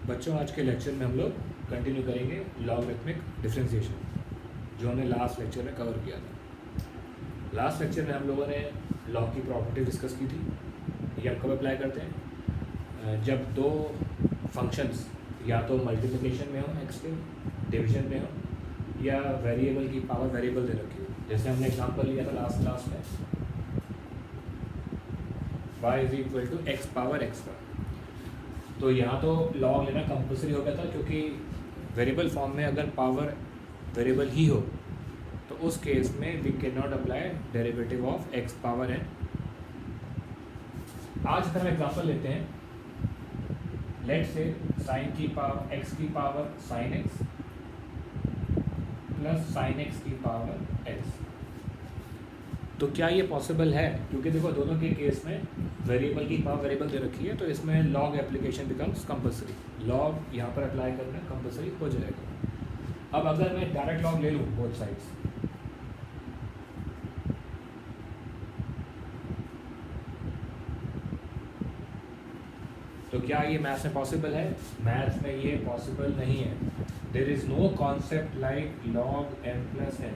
बच्चों, आज के लेक्चर में हम लोग कंटिन्यू करेंगे लॉगरिथमिक डिफरेंशिएशन, जो हमने लास्ट लेक्चर में कवर किया था। लास्ट लेक्चर में हम लोगों ने लॉग की प्रॉपर्टी डिस्कस की थी। ये हम कब अप्लाई करते हैं? जब दो फंक्शंस या तो मल्टीप्लिकेशन में हो एक्स के, डिवीजन में हो, या वेरिएबल की पावर वेरिएबल दे रखी हो। जैसे हमने एग्जांपल लिया था लास्ट क्लास में, y is equal to x power x का। तो यहाँ तो लॉग लेना कंपल्सरी हो गया था, क्योंकि वेरिएबल फॉर्म में अगर पावर वेरिएबल ही हो तो उस केस में we can not apply derivative of x power n. आज हम एग्जांपल लेते हैं। लेट से साइन की पावर एक्स की power sine x plus sine x की पावर एक्स। तो क्या ये पॉसिबल है? क्योंकि देखो, दोनों के केस में वेरिएबल की पावर वेरिएबल दे रखी है, तो इसमें log application becomes compulsory. Log यहाँ पर अप्लाई करना कंपल्सरी हो जाएगा। अब अगर मैं डायरेक्ट लॉग ले लूँ बोथ साइड्स, तो क्या ये मैथ्स में पॉसिबल है? मैथ्स में ये पॉसिबल नहीं है। There is no concept like log n plus n.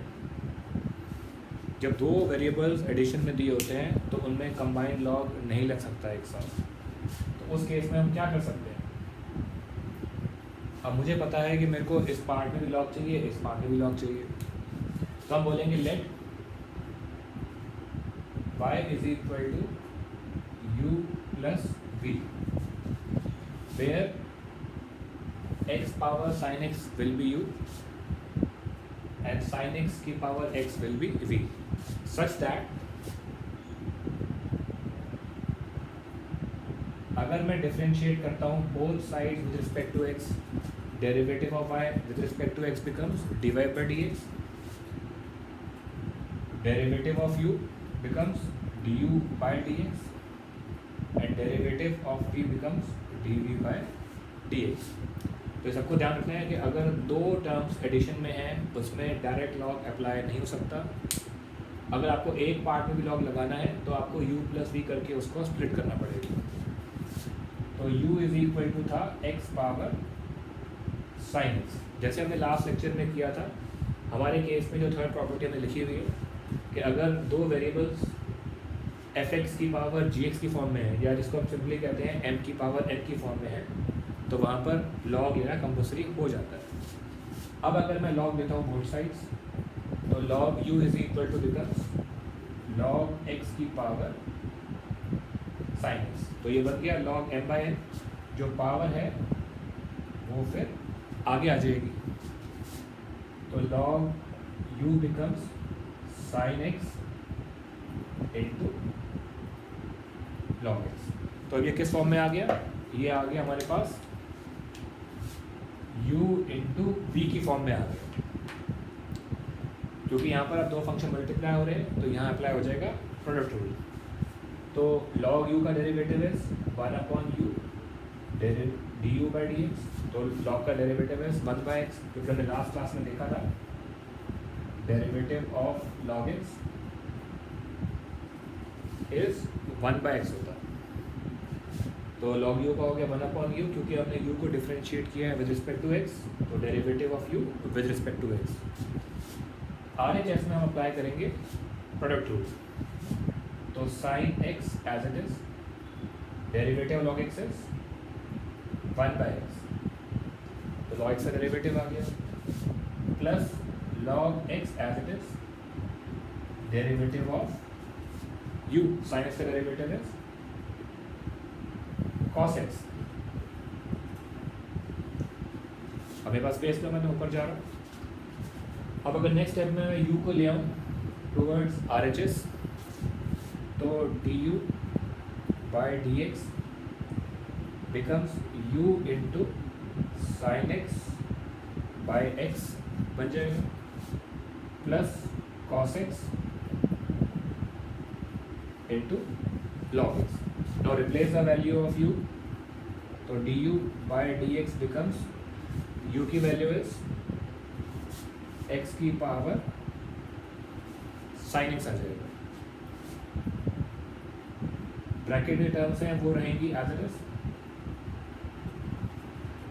जब दो वेरिएबल्स एडिशन में दिए होते हैं तो उनमें कंबाइंड लॉग नहीं लग सकता एक साथ। तो उस केस में हम क्या कर सकते हैं? अब मुझे पता है कि मेरे को इस पार्ट में भी लॉग चाहिए, इस पार्ट में भी लॉग चाहिए, तो हम बोलेंगे let y is equal to u plus v, where x power sin x will be u and sin x की power x will be v, such that अगर मैं डिफरेंशिएट करता हूँ both side with respect to x, derivative of y with respect to x becomes dy by dx, derivative of u becomes du by dx and derivative of v becomes dv by dx। तो सबको ध्यान रखना है कि अगर दो terms addition में हैं उसमें डायरेक्ट लॉग अप्लाई नहीं हो सकता। अगर आपको एक पार्ट में भी लॉग लगाना है तो आपको u प्लस वी करके उसको स्प्लिट करना पड़ेगा। तो u इज इक्वल टू था x पावर साइन एक्स, जैसे हमने लास्ट लेक्चर में किया था। हमारे केस में जो थर्ड प्रॉपर्टी हमने लिखी हुई है कि अगर दो वेरिएबल्स f(x) की पावर gx की फॉर्म में है, या जिसको हम सिंपली कहते हैं m की पावर n की फॉर्म में है, तो वहाँ पर लॉग लेना कंपल्सरी हो जाता है। अब अगर मैं लॉग लेता हूँ बोथ साइड्स, तो log u is equal to becomes log x की पावर साइन एक्स। तो ये बन गया लॉग m बाई n। जो पावर है वो फिर आगे आ जाएगी, तो log u becomes sine x into log x. तो अब ये किस फॉर्म में आ गया? ये आ गया हमारे पास u इंटू वी की फॉर्म में आ गया। क्योंकि यहाँ पर अब दो फंक्शन मल्टीप्लाई हो रहे हैं तो यहाँ अप्लाई हो जाएगा प्रोडक्ट रूल। तो लॉग u का derivative is 1/u du by dx। तो लॉग का डेरिवेटिव इज 1/x, क्योंकि हमने लास्ट क्लास में देखा था derivative of log x is 1/x होता। तो log u का हो गया 1/u, क्योंकि हमने u को डिफरेंशिएट किया है विद रिस्पेक्ट टू x, तो derivative of u with respect to x। RHS में हम अप्लाई करेंगे प्रोडक्ट रूल। तो sine x as it is, derivative log x is 1/x, तो log x का डेरिवेटिव आ गया, plus log x as it is, derivative of u, sine x का डेरिवेटिव इज cos x। अब मेरे पास स्पेस का मैं ऊपर जा रहा हूँ। अब अगर नेक्स्ट स्टेप में मैं u को ले आऊँ टूवर्ड्स RHS, तो du by dx becomes u into sine x by x बन जाएगा, plus cos x into log x। Now replace the value of u, तो du by dx becomes u की वैल्यू इज x की power sin x आ जाएगा। Bracket में terms हैं वो रहेंगी एज इट इज।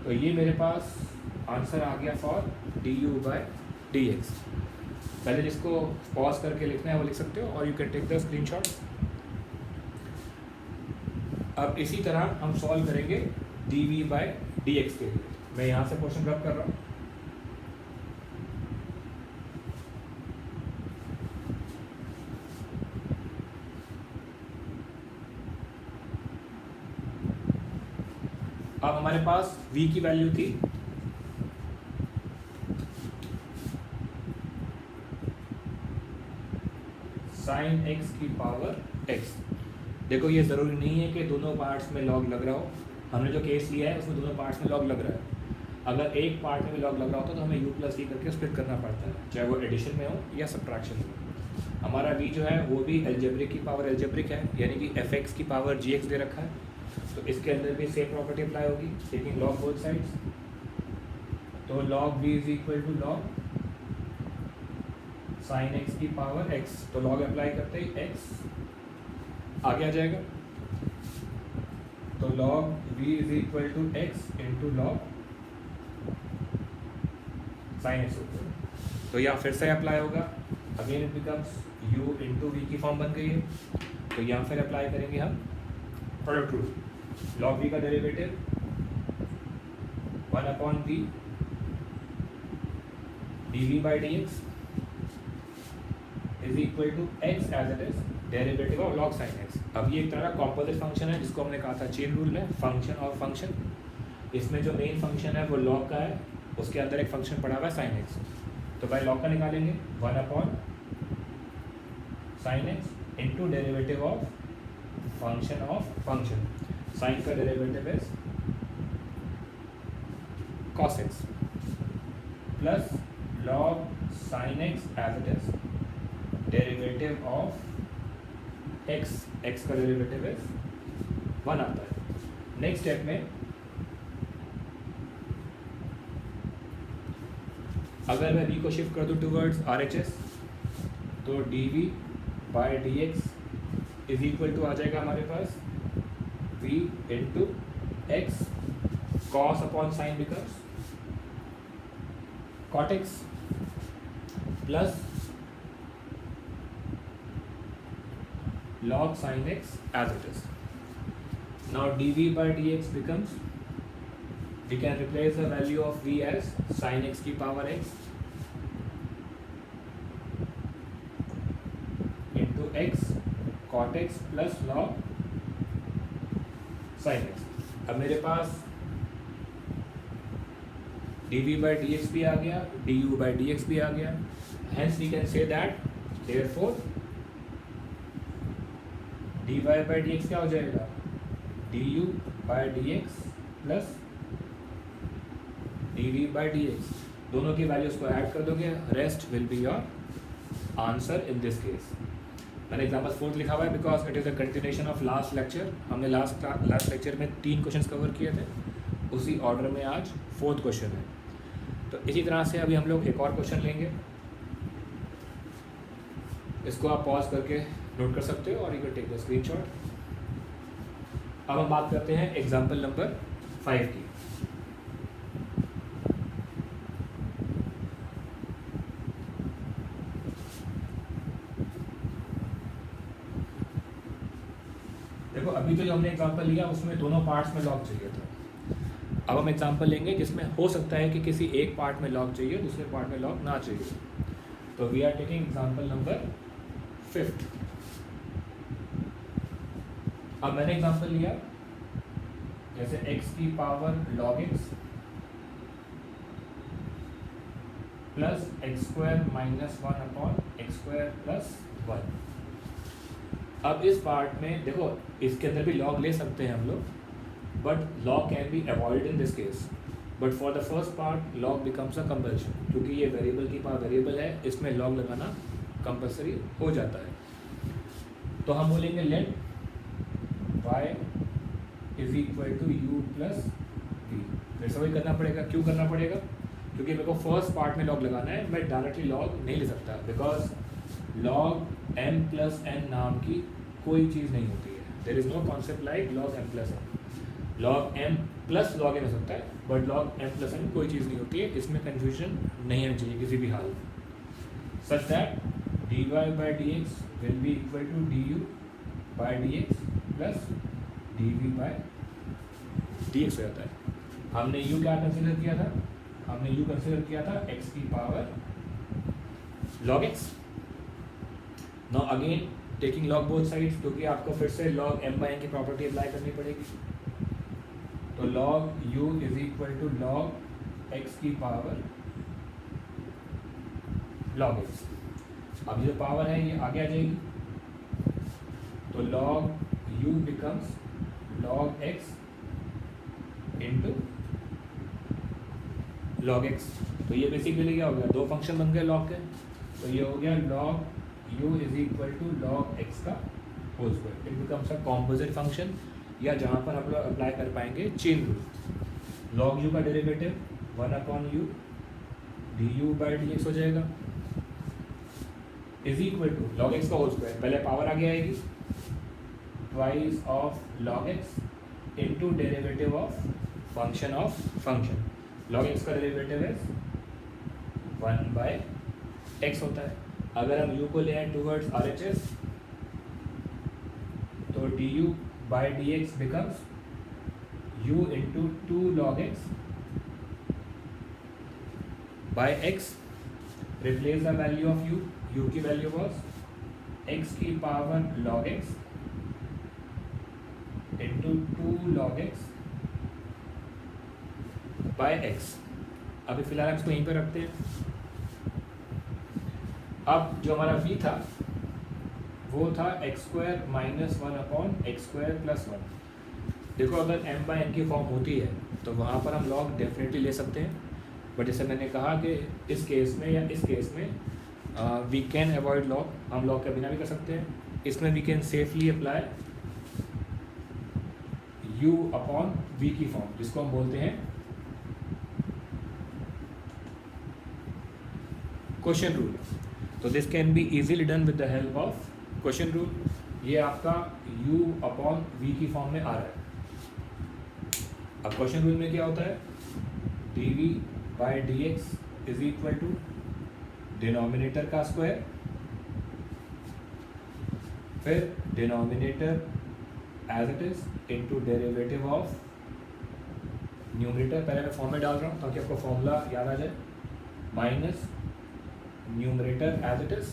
तो तो ये मेरे पास आंसर आ गया फॉर du/dx। पहले जिसको पॉज करके लिखना है वो लिख सकते हो, और you can take the screenshot. अब इसी तरह हम सॉल्व करेंगे dv/dx के लिए। मैं यहाँ से क्वेश्चन रब कर रहा हूँ। अब हमारे पास v की वैल्यू थी sin x की पावर x। देखो ये ज़रूरी नहीं है कि दोनों पार्ट्स में लॉग लग रहा हो। हमने जो केस लिया है उसमें दोनों पार्ट्स में लॉग लग रहा है। अगर एक पार्ट में भी लॉग लग रहा होता तो हमें u+v करके स्प्लिट करना पड़ता है, चाहे वो एडिशन में हो या सब्ट्रैक्शन में हो। हमारा v जो है वो भी एल्जेब्रिक की पावर एल्जेब्रिक है, यानी कि fx की पावर gx दे रखा है। तो इसके अंदर भी सेम प्रॉपर्टी अप्लाई होगी, टेकिंग लॉग बोथ साइड्स। तो log v is equal to log sin x की पावर x। तो log अप्लाई करते ही x आगे आ जाएगा। तो log v is equal to x into log sin x। तो यहाँ फिर से अप्लाई होगा, again it becomes u into v की फॉर्म बन गई है। तो यहाँ फिर अप्लाई करेंगे हम प्रोडक्ट रूल। log v का derivative 1/v dv/dx is equal to x as it is derivative of log sin x। अब ये एक तरह का कॉम्पोजिट फंक्शन है जिसको हमने कहा था चेन रूल में, फंक्शन और फंक्शन। इसमें जो मेन फंक्शन है वो log का है, उसके अंदर एक फंक्शन पड़ा हुआ है sin x। तो भाई log का निकालेंगे 1/sin x into derivative of function of function. Sine का derivative is cos x plus log sin x as it is derivative of x। x का डेरिवेटिव इज 1 आता है। नेक्स्ट स्टेप में अगर मैं v को शिफ्ट कर दूँ टूवर्ड्स RHS, तो dv/dx इज इक्वल टू आ जाएगा हमारे पास v into x cos upon sine becomes cot x plus log sin x as it is. Now dv/dx becomes, we can replace the value of v as sin x की power x into x cot x plus log sin x। अब मेरे पास dv/dx भी आ गया, du/dx भी आ गया। Hence we can say that therefore dy/dx क्या हो जाएगा, du/dx प्लस dv/dx। दोनों की वैल्यूज को ऐड कर दोगे, rest will be your answer in this case. मैंने एग्जाम्पल 4 लिखा हुआ है because it is a continuation of last lecture. हमने लास्ट लेक्चर में 3 क्वेश्चंस कवर किए थे, उसी ऑर्डर में आज 4th क्वेश्चन है। तो इसी तरह से अभी हम लोग एक और क्वेश्चन लेंगे, इसको आप पॉज करके नोट कर सकते हो और you can take the screenshot. अब हम बात करते हैं एग्जाम्पल नंबर 5 की। देखो अभी तो जो हमने एग्जाम्पल लिया उसमें दोनों पार्ट्स में लॉग चाहिए था। अब हम एग्जाम्पल लेंगे जिसमें हो सकता है कि किसी एक पार्ट में लॉग चाहिए, दूसरे पार्ट में लॉग ना चाहिए। तो we are taking example number 5। अब मैंने एग्जाम्पल लिया जैसे x की power log x plus x² minus 1 upon x² plus 1। अब इस पार्ट में देखो इसके अंदर भी log ले सकते हैं हम लोग, but log can be avoid in this case. But for the first part log becomes a compulsion, क्योंकि ये वेरिएबल की पावर वेरिएबल है, इसमें log लगाना कंपल्सरी हो जाता है। तो हम बोलेंगे let y is equal to u plus v। फिर से वही करना पड़ेगा। क्यों करना पड़ेगा, क्योंकि मेरे को फर्स्ट पार्ट में log लगाना है, मैं डायरेक्टली log नहीं ले सकता because log m plus n नाम की कोई चीज़ नहीं होती है। There is no concept like log m plus n। Log m plus log n हो सकता है, but log m plus n कोई चीज़ नहीं होती है, इसमें कन्फ्यूजन नहीं होनी चाहिए किसी भी हाल में। Such that d y by d x will be equal to d u by d x plus d v by d x हो जाता है। हमने यू क्या कंसिडर किया था? हमने यू कंसिडर किया था एक्स की power log x. Now again taking log both sides, क्योंकि आपको फिर से लॉग एम बाई एन की प्रॉपर्टी अप्लाई करनी पड़ेगी। तो log u is equal to log x की पावर लॉग एक्स। अब ये जो पावर है ये आगे आ जाएगी, तो log U becomes log x into log x. तो ये बेसिकली क्या हो गया, दो फंक्शन बन गए लॉग के, तो ये हो गया log u is equal to log x का whole square. It becomes a composite function, या जहाँ पर हम लोग अप्लाई कर पाएंगे चेन रूल। लॉग यू का derivative 1/u d u by d x हो जाएगा, is equal to log x का होल स्क्वायर, पहले पावर आगे आएगी, twice of log x into derivative of function of function. Log x का derivative है 1/x होता है। अगर हम u को ले आए टूवर्ड्स आर एच एस, तो D u by d x becomes u into 2 log x by x. Replace the value of u की वैल्यू वॉज x की power log x into 2 log x by x. अभी फिलहाल हम इसको यहीं पर रखते हैं। अब जो हमारा v था वो था x square minus 1/x² plus 1। देखो अगर m बाई n की फॉर्म होती है तो वहाँ पर हम लॉग डेफिनेटली ले सकते हैं, बट जैसे मैंने कहा कि इस केस में या इस केस में वी कैन अवॉइड लॉग, हम लॉग के बिना भी कर सकते हैं। इसमें we can safely apply u upon v की फॉर्म, जिसको हम बोलते हैं क्वेश्चन रूल। तो this can be easily done with the help of question rule. ये आपका u अपॉन v की फॉर्म में आ रहा है। अब क्वेश्चन रूल में क्या होता है, d v by d x is equal to denominator का स्क्वायर, फिर denominator as it is into derivative of numerator. पहले मैं फॉर्म में डाल रहा हूँ ताकि आपको फॉर्मूला याद आ जाए, minus numerator as it is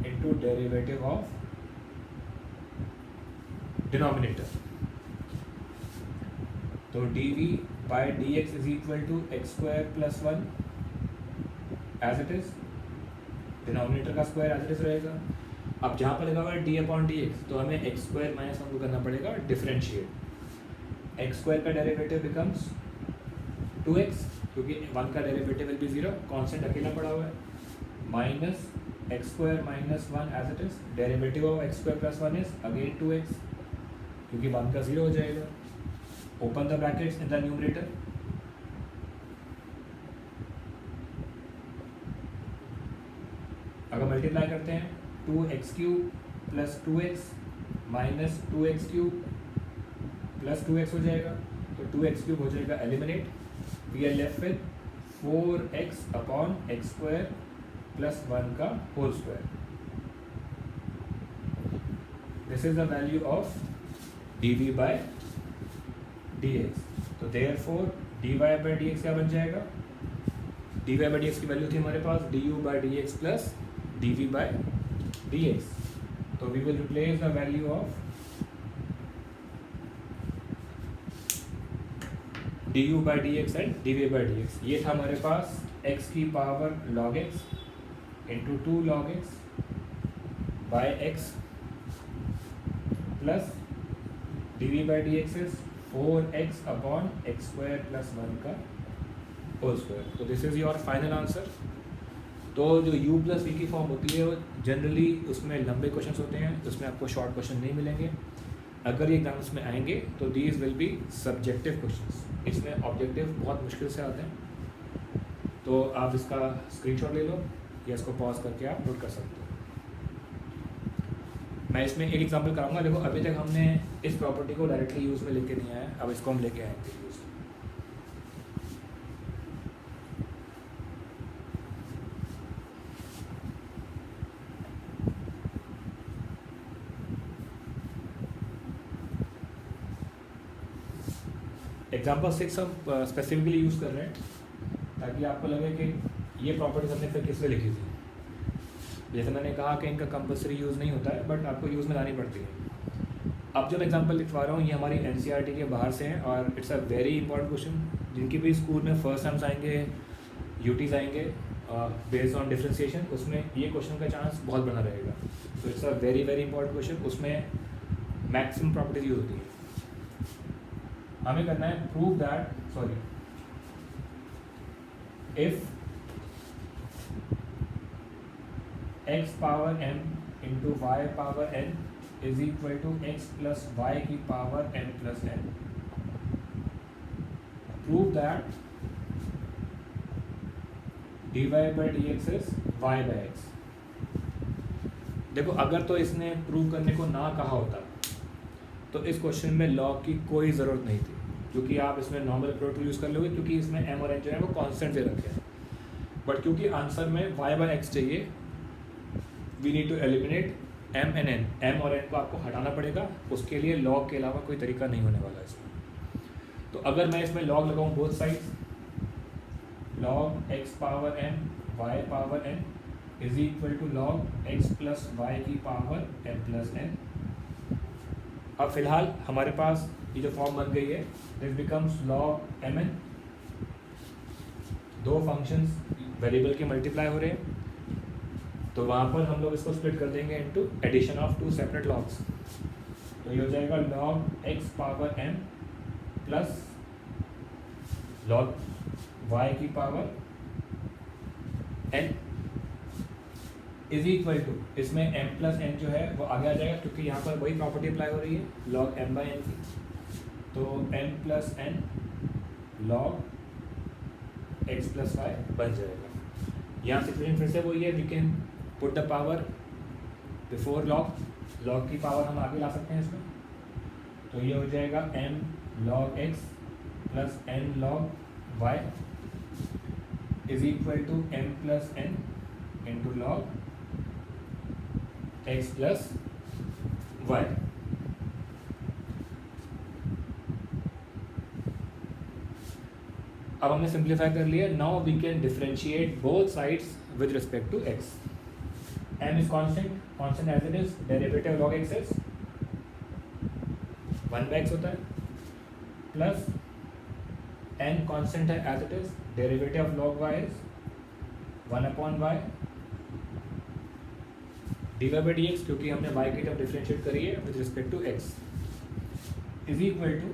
into derivative of denominator. तो d v by d x is equal to x² plus 1 as it is, denominator का स्क्वायर एज इट इज रहेगा। अब जहाँ पर लगा हुआ है डी अपॉन डी एक्स, तो हमें x² माइनस 1 को करना पड़ेगा डिफरेंशिएट। x² का डेरिवेटिव बिकम्स 2x, क्योंकि 1 का डेरिवेटिव विल बी 0, कॉन्स्टेंट अकेला पड़ा हुआ है, minus x² minus 1 as it is, derivative of x² plus 1 is again 2x, क्योंकि 1 का 0 हो जाएगा। Open the brackets in the numerator, अगर मल्टीप्लाई करते हैं 2x³ plus 2x minus 2x³ plus 2x हो जाएगा, तो 2x³ हो जाएगा eliminate. We are left with 4x upon x² plus 1 का whole square. This is the value of dv by dx। तो देयरफॉर dy बाय dx क्या बन जाएगा, dy बाय dx की वैल्यू थी हमारे पास du by dx plus dv by dx। तो we will replace the value of du by dx and dv by dx। ये था हमारे पास x की power log x into 2 log x by x plus dv by d x is 4x upon x² plus 1 का whole square. तो this is your final answer. तो जो u plus v की फॉर्म होती है वो जनरली उसमें लंबे क्वेश्चंस होते हैं, उसमें आपको शॉर्ट क्वेश्चन नहीं मिलेंगे। अगर ये एग्जाम्स में आएंगे तो these will be subjective questions, इसमें ऑब्जेक्टिव बहुत मुश्किल से आते हैं। तो आप इसका स्क्रीनशॉट ले लो या इसको पॉज करके आप नोट कर सकते हो। मैं इसमें एक एग्जांपल कराऊंगा। देखो अभी तक हमने इस प्रॉपर्टी को डायरेक्टली यूज़ में लेके नहीं आया, अब इसको हम लेके आएंगे यूज़। एग्जाम्पल 6 हम स्पेसिफिकली यूज़ कर रहे हैं ताकि आपको लगे कि ये प्रॉपर्टीज हमने फिर किस लिए लिखी थी। जैसे मैंने कहा कि इनका कंपल्सरी यूज़ नहीं होता है, बट आपको यूज़ में लानी पड़ती है। अब जो मैं एग्जांपल लिखवा रहा हूँ ये हमारी एनसीईआरटी के बाहर से हैं और it's a very important question, जिनकी भी स्कूल में फर्स्ट टाइम्स आएंगे, यूटीज आएंगे बेस्ड ऑन डिफ्रेंसिएशन, उसमें ये क्वेश्चन का चांस बहुत बना रहेगा। तो it's a very very important question, उसमें मैक्सिमम प्रॉपर्टीज यूज होती है। हमें करना है prove that if x power m into y power n is equal to x plus y की power m plus n, prove that dy by dx is y by x। देखो अगर तो इसने प्रूव करने को ना कहा होता तो इस क्वेश्चन में लॉग की कोई ज़रूरत नहीं थी, क्योंकि आप इसमें नॉर्मल प्रोडक्ट यूज़ कर लोगे, क्योंकि इसमें m और n जो है वो कांस्टेंट से रखे हैं। बट क्योंकि आंसर में y by x चाहिए, we need to eliminate m and n, m और n को आपको हटाना पड़ेगा, उसके लिए लॉग के अलावा कोई तरीका नहीं होने वाला इसमें। तो अगर मैं इसमें लॉग लगाऊँ both sides, log x power m y power n is equal to log x plus y की पावर m प्लस n। अब फिलहाल हमारे पास ये जो फॉर्म बन गई है, दिस बिकम्स लॉग mn, दो फंक्शंस वेरिएबल के मल्टीप्लाई हो रहे हैं, तो वहाँ पर हम लोग इसको स्प्लिट कर देंगे into addition of two separate logs. तो ये हो जाएगा log x power m plus log y की power n is equal to, इसमें m प्लस n जो है वो आगे आ जाएगा, क्योंकि यहाँ पर वही प्रॉपर्टी अप्लाई हो रही है log m बाई n की। तो m plus n log x plus y बन जाएगा। यहाँ सिचुएशन फिर से वही है, we can put the power before log की पावर हम आगे ला सकते हैं इसमें। तो ये हो जाएगा m log x plus n log y is equal to m plus n into log x plus y। अब हमने सिंप्लीफाई कर लिया। Now we can differentiate both sides with respect to x। m is constant as it is, derivative log x is 1/x होता है, plus n constant है as it is, derivative log y is 1/y dy by dx, क्योंकि हमने y की term differentiate करी है with respect to x, is equal to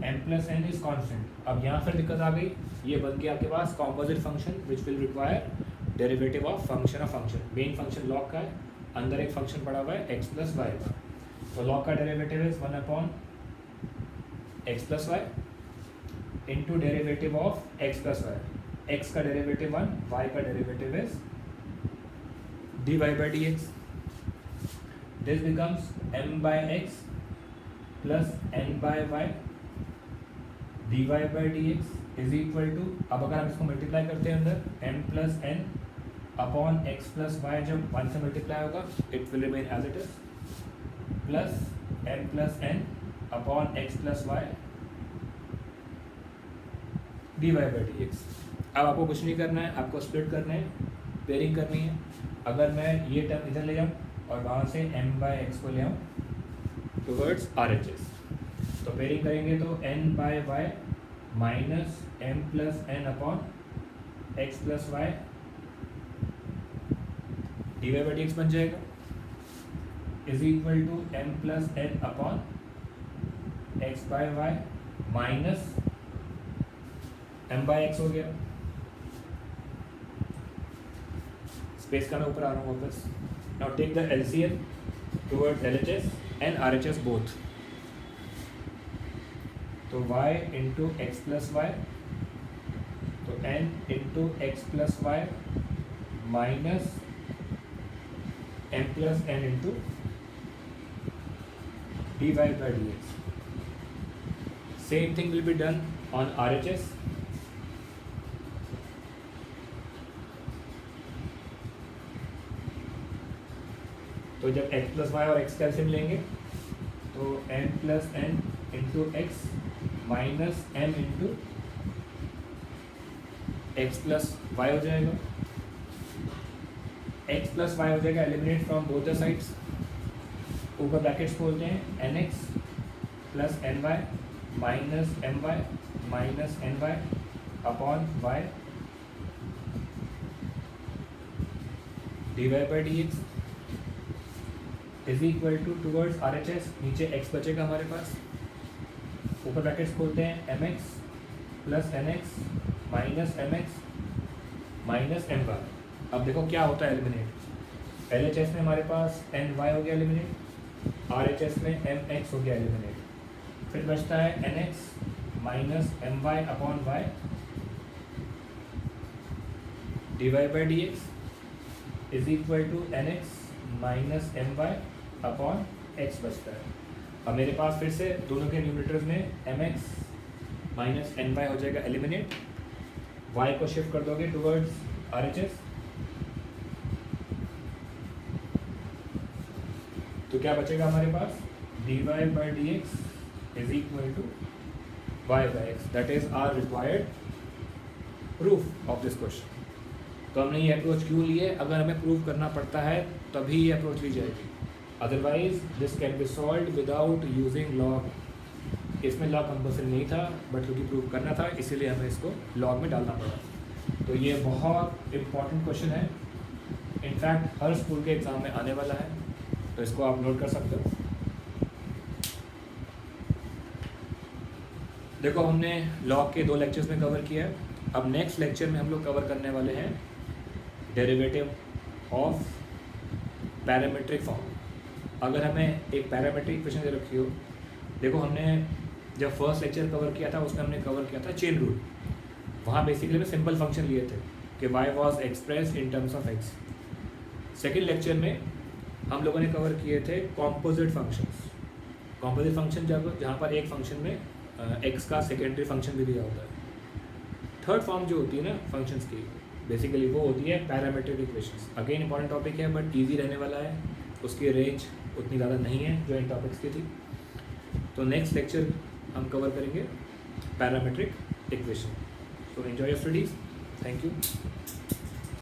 m plus n is constant. अब यहाँ फिर दिक्कत आ गई, ये बन गया आपके पास composite function which will require derivative of function. Main function log का है, अंदर एक फंक्शन पड़ा हुआ है x प्लस वाई का, तो log का derivative is 1/x plus y into derivative of x plus y. x का डेरिवेटिव 1, y का derivative is dy by dx। This becomes m by x plus n by y dy by dx is equal to, अब अगर हम इसको multiply करते हैं अंदर, m plus n upon x plus y, जब 1 से मल्टीप्लाई होगा it will remain as it is, plus m plus n upon x plus y dy by dx। अब आपको कुछ नहीं करना है, आपको स्प्लिट करना है, पेयरिंग करनी है। अगर मैं ये टर्म इधर ले जाऊँ और वहाँ से m बाई एक्स को ले आऊँ टूवर्ड्स RHS, तो पेयरिंग करेंगे तो n by y minus m plus n upon x plus y d y by d x बन जाएगा, is equal to m plus n upon x by y minus m by x हो गया। Space का मैं ऊपर आ रहा हूँ वापस। Now take the LCM towards LHS and RHS both. तो y into x plus y, तो n into x plus y minus m plus n into dy by dx. Same thing will be done on RHS. तो जब x plus y और x calcium लेंगे तो m plus n into x minus m into x plus y हो जाएगा. x plus y हो जाएगा eliminate from both the sides. ऊपर ब्रैकेट्स खोलते हैं nx plus ny minus my minus ny upon y dy by dx is equal to towards RHS. नीचे x बचेगा हमारे पास. ऊपर ब्रैकेट्स खोलते हैं mx plus nx minus mx minus my. अब देखो क्या होता है एलिमिनेट. LHS में हमारे पास ny हो गया एलिमिनेट, RHS में mx हो गया एलिमिनेट. फिर बचता है nx minus my upon y dy by dx is equal to nx minus my upon x बचता है. अब मेरे पास फिर से दोनों के न्यूमरेटर्स में mx माइनस my हो जाएगा एलिमिनेट. y को शिफ्ट कर दोगे टुवर्ड्स RHS तो क्या बचेगा हमारे पास dy by dx is equal to y by x. That is our required proof of this question. तो हमने ये अप्रोच क्यों लिए? अगर हमें प्रूव करना पड़ता है तभी ये अप्रोच ली जाएगी. Otherwise this can B solved without using log. इसमें लॉग कंपल्सरी नहीं था बट क्योंकि प्रूव करना था इसीलिए हमें इसको लॉग में डालना पड़ा. तो ये बहुत इम्पॉर्टेंट क्वेश्चन है. इनफैक्ट हर स्कूल के एग्ज़ाम में आने वाला है तो इसको आप नोट कर सकते हो. देखो हमने लॉग के 2 लेक्चर्स में कवर किया है. अब नेक्स्ट लेक्चर में हम लोग कवर करने वाले हैं डेरिवेटिव ऑफ पैरामीट्रिक फॉर्म. अगर हमें एक पैरामीट्रिक इक्वेशन दे रखी हो, देखो हमने जब फर्स्ट लेक्चर कवर किया था उसमें हमने कवर किया था चेन रूल. वहाँ बेसिकली में सिंपल फंक्शन लिए थे कि y was expressed in terms of x. Second lecture में हम लोगों ने कवर किए थे कॉम्पोजिट फंक्शंस. कॉम्पोजिट फंक्शन जहाँ पर एक फंक्शन में x का सेकेंडरी फंक्शन भी दिया होता है. थर्ड फॉर्म जो होती है ना फंक्शंस की बेसिकली वो होती है parametric equations. Again important topic है बट इजी रहने वाला है. उसकी रेंज उतनी ज़्यादा नहीं है जो इन टॉपिक्स की थी. तो नेक्स्ट लेक्चर हम कवर करेंगे parametric equation. So enjoy your studies. Thank you.